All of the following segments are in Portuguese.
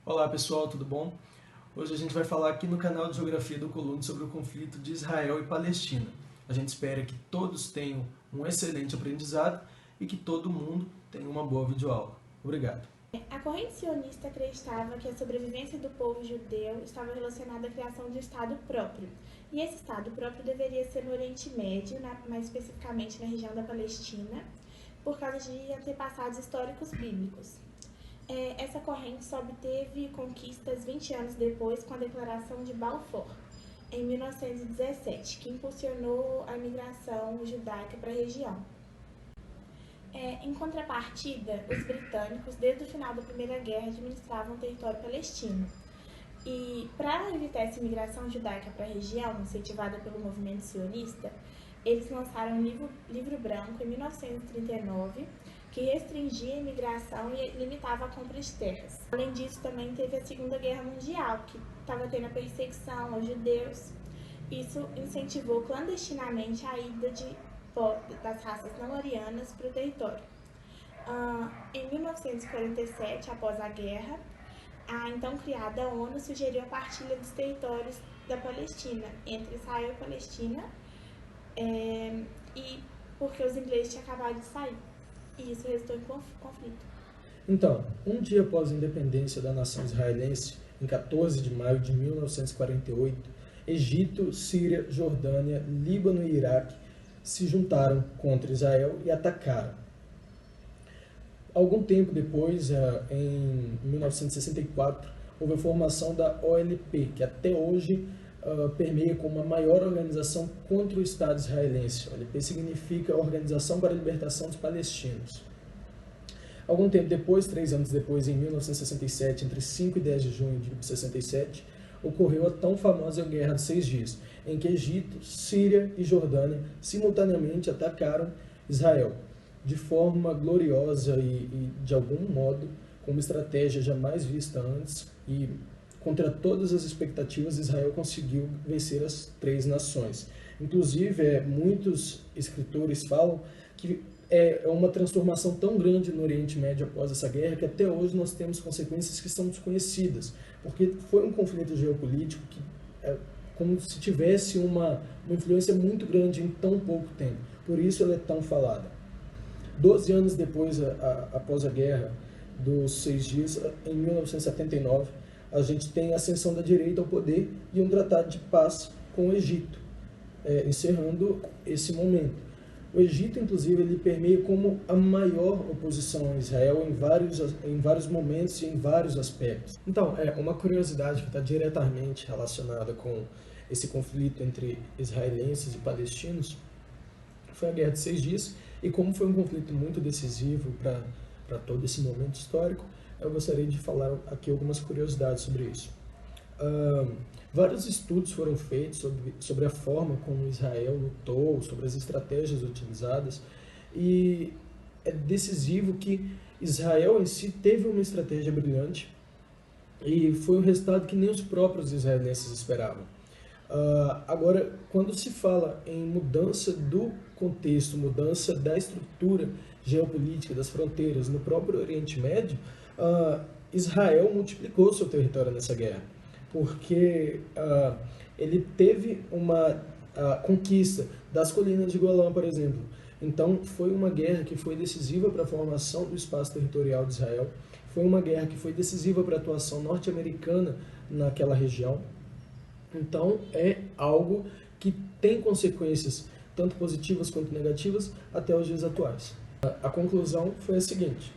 Olá pessoal, tudo bom? Hoje a gente vai falar aqui no canal de Geografia do Coluna sobre o conflito de Israel e Palestina. A gente espera que todos tenham um excelente aprendizado e que todo mundo tenha uma boa videoaula. Obrigado. A corrente sionista acreditava que a sobrevivência do povo judeu estava relacionada à criação de um Estado próprio. E esse Estado próprio deveria ser no Oriente Médio, mais especificamente na região da Palestina, por causa de antepassados históricos bíblicos. Essa corrente só obteve conquistas 20 anos depois com a Declaração de Balfour, em 1917, que impulsionou a imigração judaica para a região. Em contrapartida, os britânicos, desde o final da Primeira Guerra, administravam o território palestino. E, para evitar essa imigração judaica para a região, incentivada pelo movimento sionista, eles lançaram um livro branco em 1939, que restringia a imigração e limitava a compra de terras. Além disso, também teve a Segunda Guerra Mundial, que estava tendo a perseguição aos judeus. Isso incentivou clandestinamente a ida das raças não arianas para o território. Em 1947, após a guerra, a então criada ONU sugeriu a partilha dos territórios da Palestina entre Israel e Palestina, e porque os ingleses tinham acabado de sair, e isso resultou em conflito. Então, um dia após a independência da nação israelense, em 14 de maio de 1948, Egito, Síria, Jordânia, Líbano e Iraque se juntaram contra Israel e atacaram. Algum tempo depois, em 1964, houve a formação da OLP, que até hoje permeia como a maior organização contra o Estado israelense. A OLP significa Organização para a Libertação dos Palestinos. Algum tempo depois, 3 anos depois, em 1967, entre 5 e 10 de junho de 1967, ocorreu a tão famosa Guerra dos 6 Dias, em que Egito, Síria e Jordânia simultaneamente atacaram Israel, de forma gloriosa e de algum modo, com uma estratégia jamais vista antes, e contra todas as expectativas, Israel conseguiu vencer as 3 nações. Inclusive, muitos escritores falam que é uma transformação tão grande no Oriente Médio após essa guerra que até hoje nós temos consequências que são desconhecidas, porque foi um conflito geopolítico que é como se tivesse uma influência muito grande em tão pouco tempo. Por isso ela é tão falada. 12 anos depois, após a guerra dos 6 dias, em 1979, a gente tem a ascensão da direita ao poder e um tratado de paz com o Egito, encerrando esse momento. O Egito, inclusive, ele permeia como a maior oposição a Israel em vários momentos e em vários aspectos. Então, uma curiosidade que está diretamente relacionada com esse conflito entre israelenses e palestinos foi a Guerra de 6 Dias, e como foi um conflito muito decisivo para todo esse momento histórico, eu gostaria de falar aqui algumas curiosidades sobre isso. Vários estudos foram feitos sobre a forma como Israel lutou, sobre as estratégias utilizadas, e é decisivo que Israel em si teve uma estratégia brilhante e foi um resultado que nem os próprios israelenses esperavam. Agora, quando se fala em mudança do contexto, mudança da estrutura geopolítica, das fronteiras no próprio Oriente Médio, Israel multiplicou seu território nessa guerra, porque ele teve uma conquista das colinas de Golã, por exemplo. Então, foi uma guerra que foi decisiva para a formação do espaço territorial de Israel, foi uma guerra que foi decisiva para a atuação norte-americana naquela região. Então, é algo que tem consequências tanto positivas quanto negativas até os dias atuais. A conclusão foi a seguinte: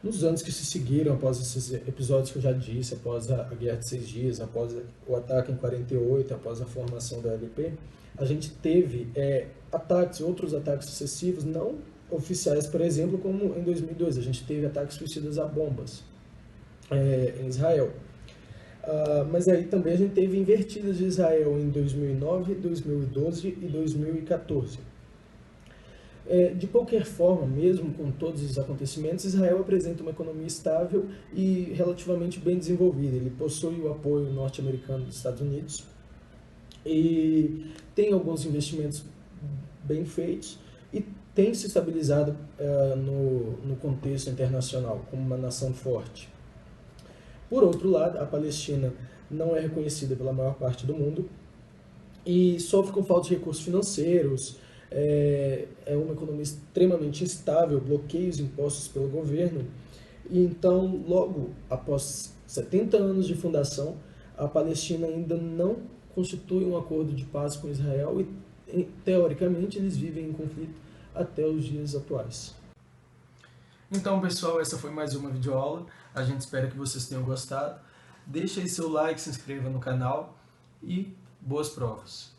nos anos que se seguiram, após esses episódios que eu já disse, após a Guerra de 6 Dias, após o ataque em 48, após a formação da OLP, a gente teve outros ataques sucessivos, não oficiais, por exemplo, como em 2002, a gente teve ataques suicidas a bombas em Israel. Mas aí também a gente teve invertidas de Israel em 2009, 2012 e 2014. De qualquer forma, mesmo com todos os acontecimentos, Israel apresenta uma economia estável e relativamente bem desenvolvida. Ele possui o apoio norte-americano dos Estados Unidos e tem alguns investimentos bem feitos e tem se estabilizado no contexto internacional como uma nação forte. Por outro lado, a Palestina não é reconhecida pela maior parte do mundo e sofre com falta de recursos financeiros, é uma economia extremamente instável, bloqueios impostos pelo governo. E então, logo após 70 anos de fundação, a Palestina ainda não constitui um acordo de paz com Israel e, teoricamente, eles vivem em conflito até os dias atuais. Então, pessoal, essa foi mais uma videoaula. A gente espera que vocês tenham gostado. Deixe aí seu like, se inscreva no canal e boas provas!